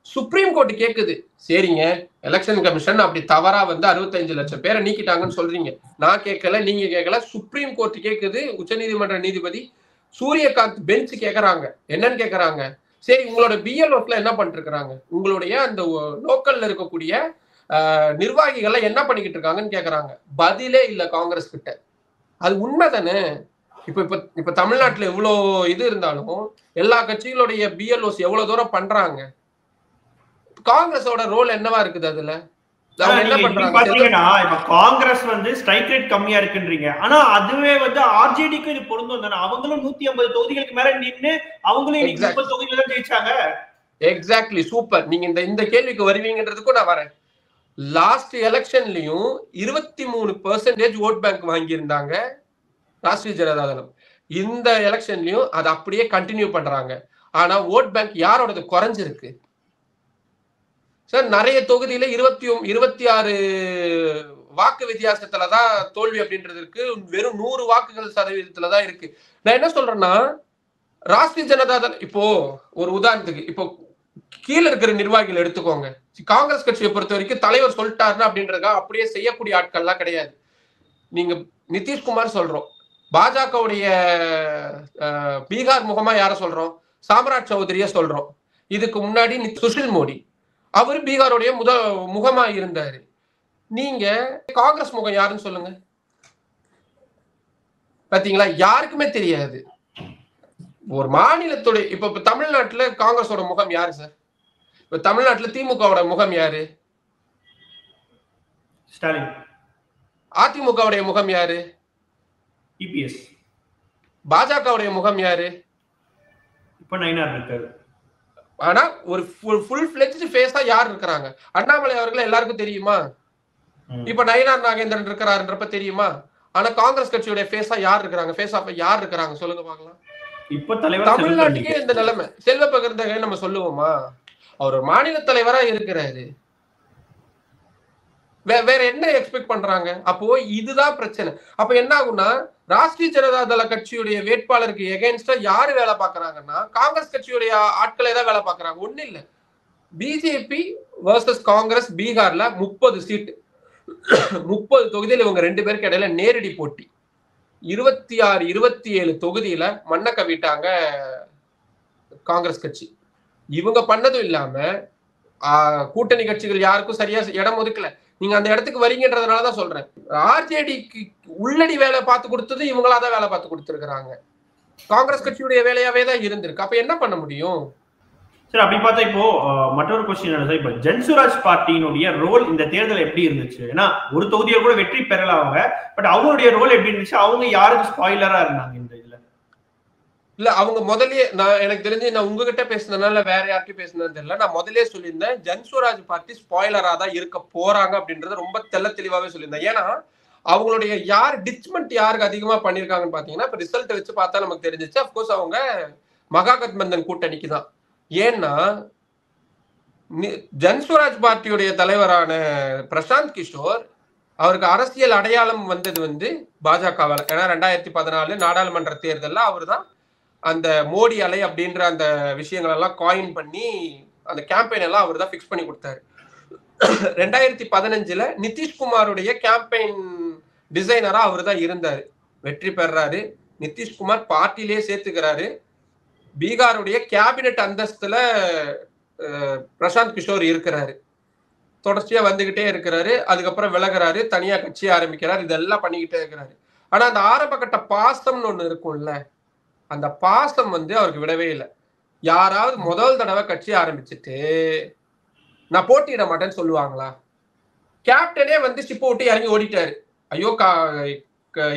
சுப்ரீம் கோர்ட் கேக்குது, சரிங்க எலெக்ஷன் கமிஷன் அப்படி தவறா வந்து 65 லட்சம் பேரை நீக்கிட்டாங்கன்னு சொல்றீங்க, நான் கேட்கல, நீங்க கேட்கல, சுப்ரீம் கோர்ட் கேக்குது. உச்சநீதிமன்ற நீதிபதி சூரியகாந்த் பெஞ்ச் கேக்குறாங்க. என்னன்னு கேக்குறாங்க, சரி உங்களோட பிஎல்ஓஸ்ல என்ன பண்ணிட்டு இருக்காங்க, உங்களுடைய அந்த லோக்கல்ல இருக்கக்கூடிய நிர்வாகிகள் என்ன பண்ணிக்கிட்டு இருக்காங்கன்னு கேக்குறாங்க. பதிலே இல்ல காங்கிரஸ் கிட்ட. அது உண்மைதானே? இப்ப தமிழ்நாட்டுல எவ்வளவு இது இருந்தாலும் எல்லா கட்சிகளுடைய பிஎல்ஓஸ் எவ்வளவு தூரம் பண்றாங்க. காங்கிரஸோட ரோல் என்னவா இருக்குது அதுல? என்ன பண்றாங்க? காங்கிரஸ் வந்து ஸ்ட்ரைக் ரேட் கம்மியா இருக்குன்றீங்க, ஆனா அதுவே வந்து ஆர்ஜேடிக்கு இது பொருந்தும் தானே. அவங்களும் 150 தொகுதிகளுக்கு மேல நின்னு அவங்களும் 30 தொகுதிகள் தான் ஜெயிச்சாங்க. Exactly, super. நீங்க இந்த கேள்விக்கு வருவீங்கன்றதுக்கும் நான் வரேன். லாஸ்ட் எலெக்ஷன்லயும் 23% ஓட் பேங்க் வாங்கி இருந்தாங்க ராஷ்டிரிய ஜனதா தளம். இந்த எலெக்ஷன்லயும் அதை அப்படியே கண்டினியூ பண்றாங்க. ஆனா ஓட் பேங்க் யாரோடது குறைஞ்சிருக்கு சார்? நிறைய தொகுதியில 26 வாக்கு வித்தியாசத்துலதான் தோல்வி அப்படின்றதுக்கு வெறும் 100 வாக்குகள் சதவீதத்துலதான் இருக்கு. நான் என்ன சொல்றேன்னா, ராஷ்டிரிய ஜனதா தளம் இப்போ ஒரு உதாரணத்துக்கு இப்போ கீழே இருக்கிற நிர்வாகிகள் எடுத்துக்கோங்க. காங்கிரஸ் கட்சியை பொறுத்த வரைக்கும் தலைவர் சொல்லிட்டாருன்னா அப்படின்றதுக்காக அப்படியே செய்யக்கூடிய ஆட்கள்லாம் கிடையாது. நீங்க நிதிஷ்குமார் சொல்றோம், பாஜகவுடைய பீகார் முகமா யார சொல்றோம், சாம்ராஜ் சௌத்ரிய சொல்றோம். இதுக்கு முன்னாடி சுஷில் மோடி அவரு பீகாருடைய முகமா இருந்தாரு. நீங்க காங்கிரஸ் முகம் யாருன்னு சொல்லுங்க. பாத்தீங்களா, யாருக்குமே தெரியாது. ஒரு மாநிலத்துடைய இப்ப தமிழ்நாட்டுல காங்கிரஸோட முகம் யாரு சார்? இப்ப தமிழ்நாட்டுல திமுகவோட முகம் யாரு? ஸ்டாலின். அதிமுகவுடைய முகம் யாரு? இபிஎஸ். பாஜகவுடைய முகம் யாரு? இப்ப நயினார் இருக்காரு. ஆனா ஒரு ஃபுல் ஃபிளெஜ்டு ஃபேஸா யார் இருக்காங்க? அண்ணாமலை அவர்கள் எல்லாருக்கும் தெரியுமா? இப்ப நயினார் நாகேந்திரன் இருக்கிறாருன்றப்ப தெரியுமா? ஆனா காங்கிரஸ் கட்சியோட ஃபேஸா யார் இருக்காங்க? ஃபேஸ் ஆஃப் யார் இருக்காங்க சொல்லுங்க பார்க்கலாம். இப்ப தலைவர் தமிழ்நாட்டுக்கே இந்த நிலைமை. செல்வ பகிர்ந்தகை நம்ம சொல்லுவோமா? அவர் ஒரு மாநில தலைவரா இருக்கிறாரு. வேற என்ன எக்ஸ்பெக்ட் பண்றாங்க? அப்போ இதுதான் பிரச்சனை. அப்ப என்ன ஆகும்னா, ராஷ்டிரிய ஜனதா தள கட்சியுடைய வேட்பாளருக்கு எகென்ஸ்டா யாரு வேலை பாக்குறாங்கன்னா காங்கிரஸ் கட்சியுடைய ஆட்களே தான் வேலை பாக்குறாங்க. ஒண்ணு இல்ல, பிஜேபி வர்சஸ் காங்கிரஸ் பீகார்ல 30 சீட்டு 30 தொகுதியில் இவங்க 2 பேருக்கு இடையில நேரடி போட்டி. 26 27 தொகுதியில மண்ண கவிட்டாங்க காங்கிரஸ் கட்சி. இவங்க பண்ணதும் இல்லாம கூட்டணி கட்சிகள் யாருக்கும் சரியா இடம் ஒதுக்கல. நீங்க அந்த இடத்துக்கு வரீங்கன்றதுனாலதான் சொல்றேன். ஆர்ஜேடிக்கு உள்ளடி வேலை பார்த்து கொடுத்தது இவங்களாதான் வேலை பார்த்து கொடுத்துருக்காங்க. காங்கிரஸ் கட்சியுடைய வேலையாவே தான் இருந்திருக்கு. அப்ப என்ன பண்ண முடியும் சார்? அப்படி பார்த்தா இப்போ மற்றொரு கொஸ்டின் என்ன சார், இப்ப ஜன்சுராஜ் பார்ட்டியினுடைய ரோல் இந்த தேர்தல் எப்படி இருந்துச்சு? ஏன்னா ஒரு தொகுதியை கூட வெற்றி பெறல அவங்க, பட் அவங்களுடைய ரோல் எப்படி இருந்துச்சு? அவங்க யாருக்கு ஸ்பாயிலரா இருந்தாங்க இந்த இதுல? இல்ல, அவங்க முதல்லயே எனக்கு தெரிஞ்சு நான் உங்ககிட்ட பேசினதுனால வேற யார்கிட்டயும் பேசினது தெரியல. நான் முதலே சொல்லியிருந்தேன், ஜன்சுராஜ் பார்ட்டி ஸ்பாயிலரா தான் இருக்க போறாங்க அப்படின்றது ரொம்ப தெளிவாவே சொல்லியிருந்தேன். ஏன்னா அவங்களுடைய டிச்மெண்ட் யாருக்கு அதிகமா பண்ணிருக்காங்கன்னு பாத்தீங்கன்னா, இப்ப ரிசல்ட் வச்சு பார்த்தா நமக்கு தெரிஞ்சிச்சு. அப்கோர்ஸ் அவங்க மகாகத்பந்தன் கூட்டணிக்கு தான். ஏன்னா ஜன்சுராஜ் பார்ட்டியுடைய தலைவரான பிரசாந்த் கிஷோர், அவருக்கு அரசியல் அடையாளம் வந்தது பாஜகவால. ஏன்னா 2014 நாடாளுமன்ற தேர்தலில் அவர் தான் அந்த மோடி அலை அப்படின்ற அந்த விஷயங்கள் எல்லாம் காயின் பண்ணி அந்த கேம்பெயின் எல்லாம் அவர் தான் பிக்ஸ் பண்ணி கொடுத்தாரு. 2015 நிதிஷ்குமாருடைய கேம்பெயின் டிசைனரா அவர் தான் இருந்தாரு. வெற்றி பெறாரு. நிதிஷ்குமார் பார்ட்டிலேயே சேர்த்துக்கிறாரு. பீகாருடைய கேபினெட் அந்தஸ்துல பிரசாந்த் கிஷோர் இருக்கிறாரு. தொடர்ச்சியா வந்துகிட்டே இருக்கிறாரு. அதுக்கப்புறம் விலகிறாரு, தனியா கட்சி ஆரம்பிக்கிறாரு. இதெல்லாம் பண்ணிக்கிட்டே இருக்கிறாரு. ஆனா அந்த ஆரம்ப கட்ட பாசம்னு ஒண்ணு இருக்கும்ல, அந்த பாசம் அவருக்கு விடவே இல்லை. யாராவது முதல் தடவை கட்சி ஆரம்பிச்சுட்டு நான் போட்டியிட மாட்டேன்னு சொல்லுவாங்களா? கேப்டனே ஷிப்பை விட்டு இறங்கி ஓடிட்டாரு. ஐயோ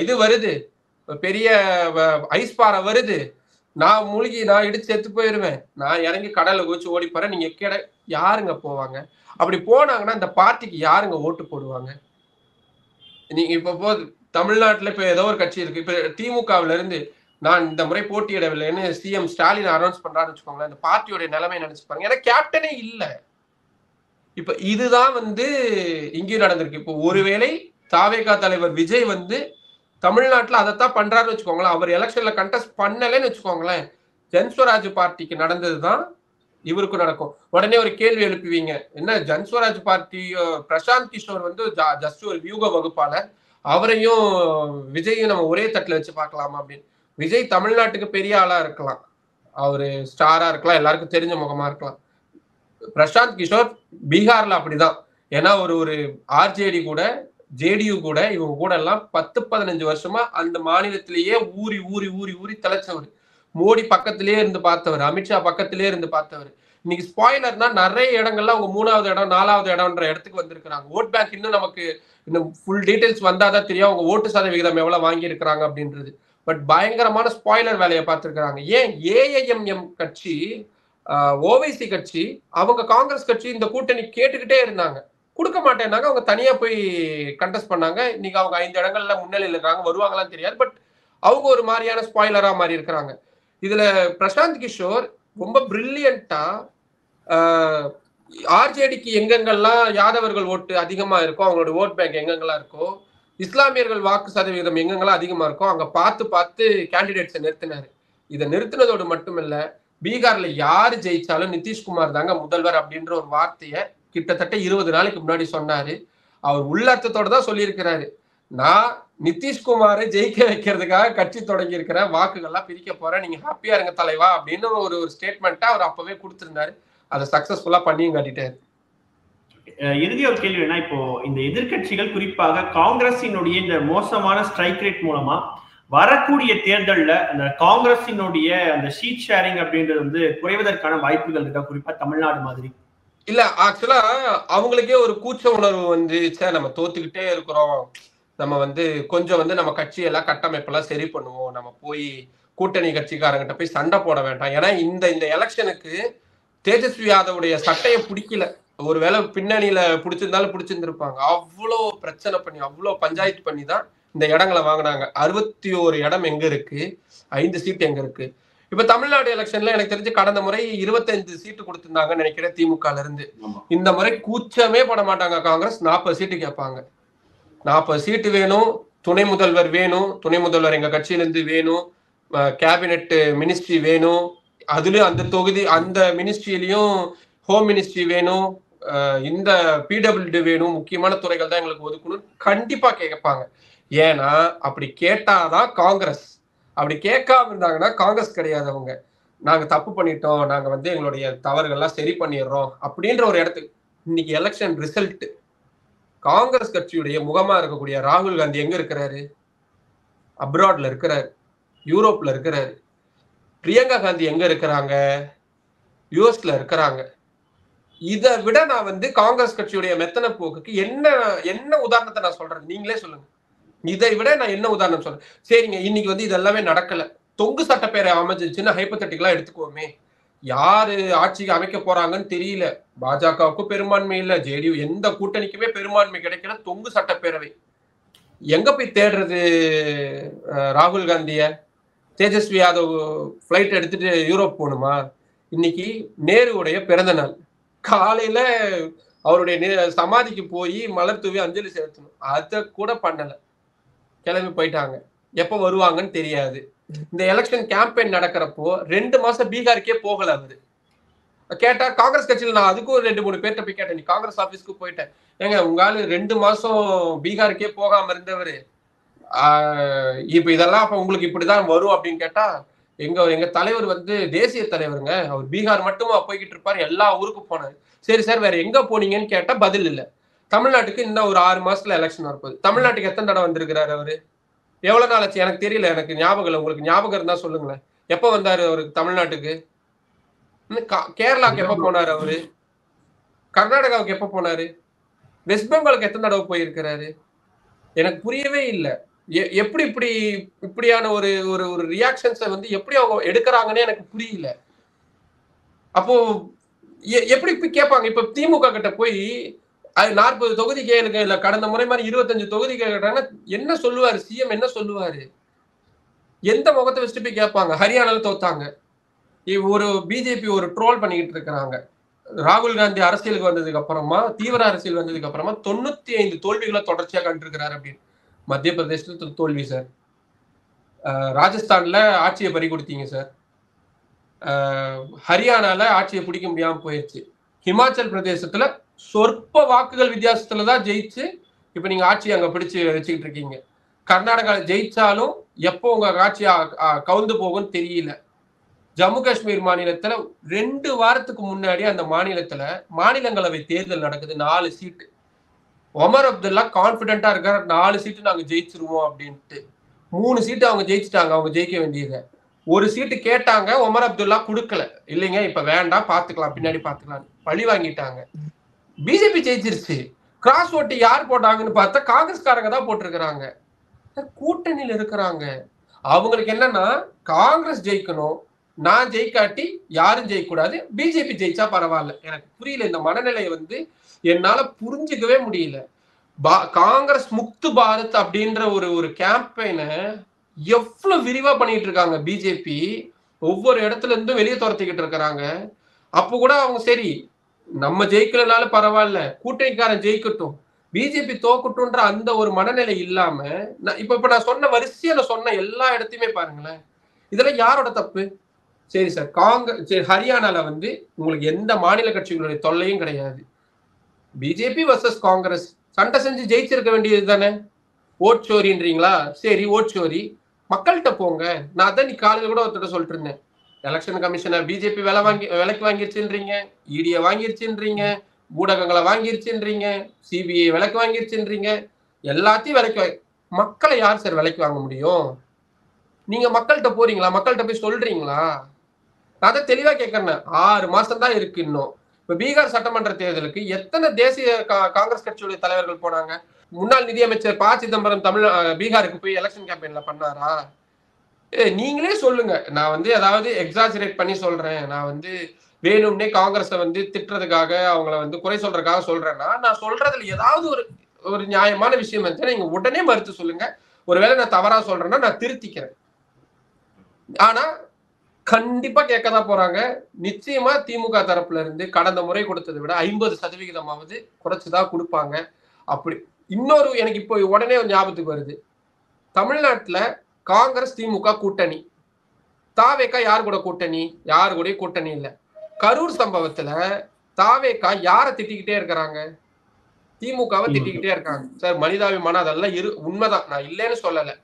இது வருது, பெரிய ஐஸ் பாறை வருது, நான் மூழ்கி நான் இடிச்சு செத்து போயிருவேன், நான் இறங்கி கடலை குதிச்சு ஓடி போறேன், நீங்க யாருங்க போவாங்க? அப்படி போனாங்கன்னா இந்த பார்ட்டிக்கு யாருங்க ஓட்டு போடுவாங்க? நீங்க இப்ப தமிழ்நாட்டுல இப்ப ஏதோ ஒரு கட்சி இருக்கு. இப்ப திமுகவுல இருந்து நான் இந்த முறை போட்டியிடவில்லைன்னு சிஎம் ஸ்டாலின் அனௌன்ஸ் பண்றாருன்னு வச்சுக்கோங்களேன். இந்த பார்ட்டியோட நிலைமை நினைச்சு பாருங்க. ஏன்னா கேப்டனே இல்ல. இப்ப இதுதான் இங்கேயும் நடந்திருக்கு. இப்போ ஒருவேளை தாவேகா தலைவர் விஜய் தமிழ்நாட்டுல அதைத்தான் பண்றாருன்னு வச்சுக்கோங்களேன். அவர் எலெக்ஷன்ல கண்டெஸ்ட் பண்ணலன்னு வச்சுக்கோங்களேன், ஜன்ஸ்வராஜ் பார்ட்டிக்கு நடந்ததுதான் இவருக்கும் நடக்கும். உடனே ஒரு கேள்வி எழுப்புவீங்க, என்ன ஜன்ஸ்வராஜ் பார்ட்டி பிரசாந்த் கிஷோர் ஜஸ்ட் ஒரு வியூக வகுப்பாளர், அவரையும் விஜயும் நம்ம ஒரே தட்டுல வச்சு பார்க்கலாமா அப்படின்னு. விஜய் தமிழ்நாட்டுக்கு பெரிய ஆளா இருக்கலாம், அவரு ஸ்டாரா இருக்கலாம், எல்லாருக்கும் தெரிஞ்ச முகமா இருக்கலாம். பிரசாந்த் கிஷோர் பீகார்ல அப்படிதான். ஏன்னா ஒரு ஆர்ஜேடி கூட ஜேடியு கூட இவங்க கூட எல்லாம் 10-15 வருஷமா அந்த மாநிலத்திலேயே ஊறி ஊறி ஊறி ஊறி தலைச்சவர். மோடி பக்கத்திலேயே இருந்து பார்த்தவர், அமித்ஷா பக்கத்திலேயே இருந்து பார்த்தவர். இன்னைக்கு ஸ்பாயிலர்னா நிறைய இடங்கள்ல அவங்க 3வது இடம் 4வது இடம்ன்ற இடத்துக்கு வந்திருக்கிறாங்க. ஓட் பேங்க் இன்னும் நமக்கு இன்னும் ஃபுல் டீடைல்ஸ் வந்தாதான் தெரியும் அவங்க ஓட்டு சதவிகிதம் எவ்வளவு வாங்கி இருக்கிறாங்க அப்படின்றது. பட் பயங்கரமான ஸ்பாயிலர் வேலையை பார்த்திருக்கிறாங்க. ஏன் ஏஐஎம்எம் கட்சி, ஓவைசி கட்சி, அவங்க காங்கிரஸ் கட்சி இந்த கூட்டணி கேட்டுக்கிட்டே இருந்தாங்க, கொடுக்க மாட்டேன்னாங்க. அவங்க தனியா போய் கண்டெஸ்ட் பண்ணாங்க. இன்னைக்கு அவங்க 5 இடங்கள்ல முன்னிலையில் இருக்காங்க. வருவாங்களான்னு தெரியாது. பட் அவங்க ஒரு மாதிரியான ஸ்பாயிலரா மாறி இருக்கிறாங்க. இதுல பிரசாந்த் கிஷோர் ரொம்ப பிரில்லியண்டா ஆர்ஜேடிக்கு எங்கெங்கெல்லாம் யாதவர்கள் ஓட்டு அதிகமா இருக்கோ, அவங்களோட ஓட் பேங்க் எங்கெங்கெல்லாம் இருக்கோ, இஸ்லாமியர்கள் வாக்கு சதவீதம் எங்கெங்கெல்லாம் அதிகமா இருக்கோ அங்க பார்த்து பார்த்து கேண்டிடேட்ஸை நிறுத்தினாரு. இதை நிறுத்தினதோடு மட்டுமில்ல, பீகார்ல யாரு ஜெயிச்சாலும் நிதிஷ்குமார் தாங்க முதல்வர் அப்படின்ற ஒரு வார்த்தையை கிட்டத்தட்ட 20 நாளைக்கு முன்னாடி சொன்னாரு. அவர் உள்ளர்த்தத்தோட தான் சொல்லியிருக்கிறாரு, நான் நிதிஷ்குமாரை ஜெயிக்க வைக்கிறதுக்காக கட்சி தொடங்கி இருக்கிறேன், வாக்குகள்லாம் பிரிக்க போறேன், நீங்க ஹாப்பியா இருங்க தலைவா அப்படின்னு ஒரு ஸ்டேட்மெண்ட்டா அவர் அப்பவே கொடுத்திருந்தாரு. அதை சக்சஸ்ஃபுல்லா பண்ணியும் காட்டிட்டாரு. இறுதி ஒரு கேள்வி என்ன, இப்போ இந்த எதிர்கட்சிகள் குறிப்பாக காங்கிரசினுடைய இந்த மோசமான ஸ்ட்ரைக் ரேட் மூலமா வரக்கூடிய தேர்தல்ல அந்த காங்கிரசினுடைய அந்த ஷீட் ஷேரிங் அப்படின்றது குறைவதற்கான வாய்ப்புகள் இருக்கா, குறிப்பா தமிழ்நாடு மாதிரி? இல்ல, ஆக்சுவலா அவங்களுக்கே ஒரு கூச்ச உணர்வு நம்ம தோத்துக்கிட்டே இருக்கிறோம், நம்ம கொஞ்சம் நம்ம கட்சியெல்லாம் கட்டமைப்பெல்லாம் சரி பண்ணுவோம், நம்ம போய் கூட்டணி கட்சிக்காரங்கிட்ட போய் சண்டை போட வேண்டாம். ஏன்னா இந்த எலெக்ஷனுக்கு தேஜஸ்வி யாதவுடைய சட்டையை பிடிக்கல. ஒருவேளை பின்னணியில பிடிச்சிருந்தாலும் பிடிச்சிருந்திருப்பாங்க. அவ்வளோ பிரச்சனை பண்ணி அவ்வளோ பஞ்சாயத்து பண்ணி தான் இந்த இடங்களை வாங்கினாங்க. 61 இடம் எங்க இருக்கு, 5 சீட் எங்க இருக்கு. இப்ப தமிழ்நாடு எலெக்ஷன்ல எனக்கு தெரிஞ்சு கடந்த முறை 25 சீட்டு கொடுத்திருந்தாங்கன்னு நினைக்கிறேன் திமுக இருந்து. இந்த முறை கூச்சமே பட மாட்டாங்க காங்கிரஸ், 40 சீட்டு கேட்பாங்க. 40 சீட்டு வேணும், துணை முதல்வர் வேணும், துணை முதல்வர் எங்க கட்சியிலிருந்து வேணும், கேபினெட் மினிஸ்ட்ரி வேணும், அதுலயும் அந்த தொகுதி அந்த மினிஸ்ட்ரியிலையும் ஹோம் மினிஸ்ட்ரி வேணும், இந்த பிடபிள்யூடி வேணும், முக்கியமான துறைகள் தான் எங்களுக்கு ஒதுக்கணும் கண்டிப்பா கேட்பாங்க. ஏன்னா அப்படி கேட்டாதான் காங்கிரஸ். அப்படி கேட்காம இருந்தாங்கன்னா காங்கிரஸ் கிடையாது. அவங்க நாங்க தப்பு பண்ணிட்டோம், நாங்க எங்களுடைய தவறுகள்லாம் சரி பண்ணிடுறோம் அப்படின்ற ஒரு இடத்துக்கு. இன்னைக்கு எலெக்ஷன் ரிசல்ட் காங்கிரஸ் கட்சியுடைய முகமா இருக்கக்கூடிய ராகுல் காந்தி எங்க இருக்கிறாரு? அப்ராட்ல இருக்கிறாரு, யூரோப்ல இருக்கிறாரு. பிரியங்கா காந்தி எங்க இருக்கிறாங்க? யூஎஸ்ல இருக்கிறாங்க. இதை விட நான் காங்கிரஸ் கட்சியுடைய மெத்தன போக்குக்கு என்ன உதாரணத்தை நான் சொல்றேன், நீங்களே சொல்லுங்க. இதை விட நான் என்ன உதாரணம் சொல்றேன்? சரிங்க, இன்னைக்கு இதெல்லாமே நடக்கல, தொங்கு சட்டப்பேரை அமைஞ்சிச்சுன்னு ஹைப்போதெட்டிக்கலா எடுத்துக்கோமே. யாரு ஆட்சிக்கு அமைக்க போறாங்கன்னு தெரியல, பாஜகவுக்கும் பெரும்பான்மை இல்ல, ஜேடியு எந்த கூட்டணிக்குமே பெரும்பான்மை கிடைக்கல, தொங்கு சட்டப்பேரவை. எங்க போய் தேடுறது ராகுல் காந்திய? தேஜஸ்வி யாதவ் பிளைட் எடுத்துட்டு யூரோப் போகணுமா? இன்னைக்கு நேருடைய பிறந்த நாள், காலையில அவருடைய சமாதிக்கு போய் மலர் தூவி அஞ்சலி செலுத்தணும், அதை கூட பண்ணல, கிளம்பி போயிட்டாங்க. எப்ப வருவாங்கன்னு தெரியாது. இந்த எலெக்ஷன் கேம்பெயின் நடக்கிறப்போ 2 மாசம் பீகாருக்கே போகல அவரு. கேட்டா காங்கிரஸ் கட்சியில நான் அதுக்கும் 2-3 பேர்கிட்ட போய் கேட்டேன். நீ காங்கிரஸ் ஆபீஸ்க்கு போயிட்டேன், ஏங்க உங்கால 2 மாசம் பீகாருக்கே போகாம இருந்தவரு இப்ப இதெல்லாம் அப்ப உங்களுக்கு இப்படிதான் வரும் அப்படின்னு கேட்டா, எங்க தலைவர் வந்து தேசிய தலைவருங்க, அவர் பீகார் மட்டுமா போய்கிட்டு இருப்பாரு, எல்லா ஊருக்கு போனாரு. சரி சார் வேற எங்க போனீங்கன்னு கேட்டா பதில் இல்ல. தமிழ்நாட்டுக்கு இன்னும் ஒரு 6 மாசத்துல எலெக்ஷன் வரப்போகுது. தமிழ்நாட்டுக்கு எத்தனை தடவை வந்திருக்கிறாரு அவரு? எவ்வளவு நாள் ஆச்சு எனக்கு தெரியல, எனக்கு ஞாபகம் இல்லை. உங்களுக்கு ஞாபகம் இருந்தா சொல்லுங்களேன். எப்ப வந்தாரு அவருக்கு தமிழ்நாட்டுக்கு? கேரளாவுக்கு எப்ப போனாரு அவரு? கர்நாடகாவுக்கு எப்ப போனாரு? வெஸ்ட் பெங்காலுக்கு எத்தனை தடவை போயிருக்கிறாரு? எனக்கு புரியவே இல்லை. எப்படி இப்படியான ஒரு ஒரு ரியாக்ஷன்ஸை வந்து எப்படி அவங்க எடுக்கிறாங்கன்னு எனக்கு புரியல. அப்போ எப்படி கேட்பாங்க? இப்ப திமுக கிட்ட போய் 40 தொகுதி கேளுங்க, இல்ல கடந்த முறை மாதிரி 25 தொகுதி கேட்கறாங்கன்னா என்ன சொல்லுவாரு சிஎம்? என்ன சொல்லுவாரு? எந்த முகத்தை வச்சுட்டு போய் கேட்பாங்க? ஹரியானால தோத்தாங்க. ஒரு பிஜேபி ஒரு ட்ரோல் பண்ணிக்கிட்டு இருக்கிறாங்க. ராகுல் காந்தி அரசியலுக்கு வந்ததுக்கு அப்புறமா, தீவிர அரசியல் வந்ததுக்கு அப்புறமா 95 தோல்விகளை தொடர்ச்சியா கண்டிருக்கிறாரு அப்படின்னு. மத்திய பிரதேசத்துல தோல்வி சார், ராஜஸ்தான்ல ஆட்சியை பறி கொடுத்தீங்க சார், ஹரியானால ஆட்சியை பிடிக்க முடியாம போயிடுச்சு, ஹிமாச்சல் பிரதேசத்துல சொற்ப வாக்குகள் வித்தியாசத்துலதான் ஜெயிச்சு இப்ப நீங்க ஆட்சி அங்க பிடிச்சு வச்சுக்கிட்டு இருக்கீங்க. கர்நாடகா ஜெயிச்சாலும் எப்போ உங்க ஆட்சி கவுந்து போகும்னு தெரியல. ஜம்மு காஷ்மீர் மாநிலத்துல 2 வாரத்துக்கு முன்னாடி அந்த மாநிலத்துல மாநிலங்களவை தேர்தல் நடக்குது. 4 சீட்டு. ஒமர் அப்துல்லா கான்பிடென்டா இருக்காரு, 4 சீட்டு நாங்க ஜெயிச்சிருவோம் அப்படின்ட்டு. 3 சீட்டு அவங்க ஜெயிச்சுட்டாங்க, அவங்க ஜெயிக்க வேண்டியது. 1 சீட்டு கேட்டாங்க, ஒமர் அப்துல்லா கொடுக்கல. இல்லைங்க இப்ப வேண்டாம், பாத்துக்கலாம், பின்னாடி பாத்துக்கலாம், பழி வாங்கிட்டாங்க. பிஜேபி ஜெயிச்சிருச்சு. கிராஸ் ஓட்டு யார் போட்டாங்கன்னு பார்த்தா காங்கிரஸ்காரங்க தான் போட்டிருக்கிறாங்க. கூட்டணியில் இருக்கிறாங்க. அவங்களுக்கு என்னன்னா காங்கிரஸ் ஜெயிக்கணும், நான் ஜெயிக்காட்டி யாரும் ஜெயிக்கூடாது, பிஜேபி ஜெயிச்சா பரவாயில்ல. எனக்கு புரியல இந்த மனநிலையை வந்து என்னால புரிஞ்சுக்கவே முடியல. காங்கிரஸ் முக்து பாரத் அப்படின்ற ஒரு கேம்பெயினை எவ்வளவு விரிவா பண்ணிட்டு இருக்காங்க பிஜேபி. ஒவ்வொரு இடத்துல இருந்தும் வெளியே துரத்திக்கிட்டு இருக்கிறாங்க. அப்போ கூட அவங்க சரி நம்ம ஜெயிக்கலனாலும் பரவாயில்ல, கூட்டணிக்காரன் ஜெயிக்கட்டும், பிஜேபி தோக்கட்டும்ன்ற அந்த ஒரு மனநிலை இல்லாம இப்ப நான் சொன்ன வரிசையில சொன்ன எல்லா இடத்தையுமே பாருங்களேன். இதெல்லாம் யாரோட தப்பு? சரி சார், காங்கிரஸ் ஹரியானால வந்து உங்களுக்கு எந்த மாநில கட்சிகளுடைய தொல்லையும் கிடையாது. பிஜேபி வர்சஸ் காங்கிரஸ் சண்டை செஞ்சு ஜெயிச்சிருக்க வேண்டியது தானே. ஓட் சோரின்றீங்களா? சரி ஓட் சோரி, மக்கள்கிட்ட போங்க. நான் அதான் நீ காலையில கூட ஒருத்தர் சொல்லிட்டு இருந்தேன், எலெக்ஷன் கமிஷனை பிஜேபி விலைக்கு வாங்கிருச்சுன்றீங்க, இடியை வாங்கிருச்சுன்றீங்க, ஊடகங்களை வாங்கிருச்சுன்றீங்க, சிபிஐ விலைக்கு வாங்கிருச்சுன்றீங்க, எல்லாத்தையும் விலைக்கு மக்களை யார் சார் விலைக்கு வாங்க முடியும்? நீங்க மக்கள்கிட்ட போறீங்களா? மக்கள்கிட்ட போய் சொல்றீங்களா? நான் அதை தெளிவா கேட்கறேன். 6 மாசம் தான் இருக்கு இன்னும். இப்ப பீகார் சட்டமன்ற தேர்தலுக்கு எத்தனை தேசிய காங்கிரஸ் கட்சியுடைய தலைவர்கள் போனாங்க? முன்னாள் நிதியமைச்சர் ப. சிதம்பரம் பீகாருக்கு போய் எலெக்ஷன் கேம்பெயின்ல பண்ணாரா? நீங்களே சொல்லுங்க. நான் வந்து அதாவது எக்ஸாஜரேட் பண்ணி சொல்றேன், நான் வந்து வேணும்னே காங்கிரஸை வந்து திட்டுறதுக்காக, அவங்கள வந்து குறை சொல்றதுக்காக சொல்றேன்னா, நான் சொல்றதுல ஏதாவது ஒரு நியாயமான விஷயம் இருந்துச்சுன்னா நீங்க உடனே மறுத்து சொல்லுங்க. ஒருவேளை நான் தவறா சொல்றேன்னா நான் திருத்திக்கிறேன். ஆனா கண்டிப்பா கேட்கதான் போறாங்க. நிச்சயமா திமுக தரப்புல இருந்து கடந்த முறை கொடுத்ததை விட 50% குறைச்சுதான் கொடுப்பாங்க. அப்படி இன்னொரு எனக்கு இப்போ உடனே ஞாபகத்துக்கு வருது, தமிழ்நாட்டுல காங்கிரஸ் திமுக கூட்டணி, தாவேகா யார் கூட கூட்டணி? யாரு கூட கூட்டணி இல்ல. கரூர் சம்பவத்துல தாவேகா யாரை திட்டிக்கிட்டே இருக்கிறாங்க? திமுகவை திட்டிக்கிட்டே இருக்காங்க. சார் மனிதாபிமானம் அதெல்லாம் உண்மைதான், நான் இல்லைன்னு சொல்லல.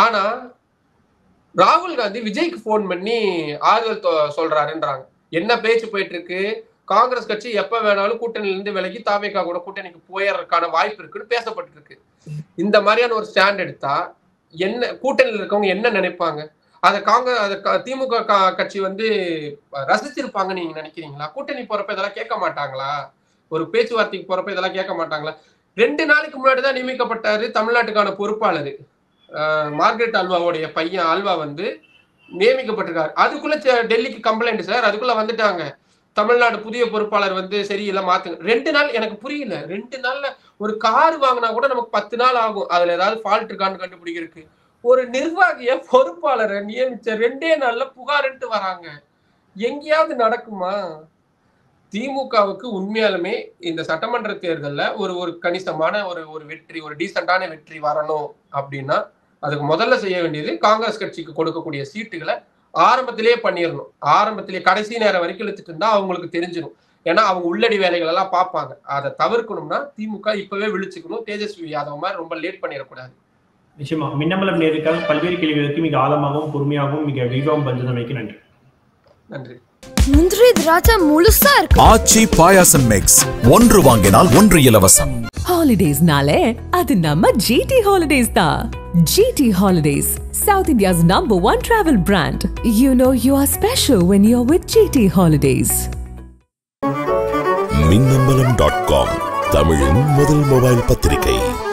ஆனா ராகுல் காந்தி விஜய்க்கு போன் பண்ணி ஆறுதல் சொல்றாருன்றாங்க. என்ன பேச்சு போயிட்டு இருக்கு? காங்கிரஸ் கட்சி எப்ப வேணாலும் கூட்டணியில இருந்து விலகி தாவேகா கூட கூட்டணிக்கு போயறதுக்கான வாய்ப்பு இருக்குன்னு பேசப்பட்டு இருக்கு. இந்த மாதிரியான ஒரு ஸ்டாண்ட் எடுத்தா என்ன கூட்டணியில் இருக்கவங்க என்ன நினைப்பாங்க? அதை திமுக கட்சி வந்து ரசிச்சிருப்பாங்க நீங்க நினைக்கிறீங்களா? கூட்டணி போறப்ப இதெல்லாம் கேட்க மாட்டாங்களா? ஒரு பேச்சுவார்த்தைக்கு போறப்ப இதெல்லாம் கேட்க மாட்டாங்களா? 2 நாளைக்கு முன்னாடிதான் நியமிக்கப்பட்டாரு தமிழ்நாட்டுக்கான பொறுப்பாளர். மார்கரெட் அல்வாவுடைய பையன் ஆல்வா வந்து நியமிக்கப்பட்டிருக்காரு. அதுக்குள்ள டெல்லிக்கு கம்ப்ளைண்ட் சார், அதுக்குள்ள வந்துட்டாங்க. தமிழ்நாடு புதிய பொறுப்பாளர் வந்து சரியில்லை மாத்துங்க. 2 நாள் எனக்கு புரியல. 2 நாள்ல ஒரு கார் வாங்கினா கூட நமக்கு 10 நாள் ஆகும் அதுல ஏதாவது ஃபால்ட் இருக்கான்னு கண்டுபிடிக்கிறதுக்கு. ஒரு நிர்வாகிய பொறுப்பாளரை நியமிச்ச 2 நாள்ல புகார்ன்ட்டு வராங்க. எங்கேயாவது நடக்குமா? திமுகவுக்கு உண்மையாலுமே இந்த சட்டமன்ற தேர்தல்ல ஒரு கணிசமான ஒரு வெற்றி, ஒரு டீசென்டான வெற்றி வரணும் அப்படின்னா அதுக்கு முதல்ல செய்ய வேண்டியது காங்கிரஸ் கட்சிக்கு கொடுக்கக்கூடிய சீட்டுகளை ஆரம்பத்திலேயே பண்ணிடணும். ஆரம்பத்திலேயே கடைசி நேரம் வரைக்கும் இழுத்துட்டு இருந்தா அவங்களுக்கு தெரிஞ்சிடும். ஏன்னா அவங்க உள்ளடி வேலைகள் எல்லாம் பார்ப்பாங்க. அதை தவிர்க்கணும்னா திமுக இப்பவே விழிச்சுக்கணும். தேஜஸ்வி யாதவ் மாதிரி ரொம்ப லேட் பண்ணிடக்கூடாது. நிச்சயமா மின்னம்பலம் நேருக்காக பல்வேறு கேள்விகளுக்கு மிக ஆழமாகவும் பொறுமையாகவும் மிக விரிவாகவும் பதிலளிக்க நன்றி. நன்றி. முந்திரி திராட்சை முழுசா இருக்கு. ஆச்சி பாயாசம் மிக்ஸ், ஒன்று வாங்கினால் ஒன்று இலவசம். Holidays-nale, adu namma GT Holidays da. GT Holidays, South India's #1 travel brand. You know you are special when you're with GT Holidays. மின்னம்பலம்.com தமிழின் முதல் மொபைல் பத்திரிகை.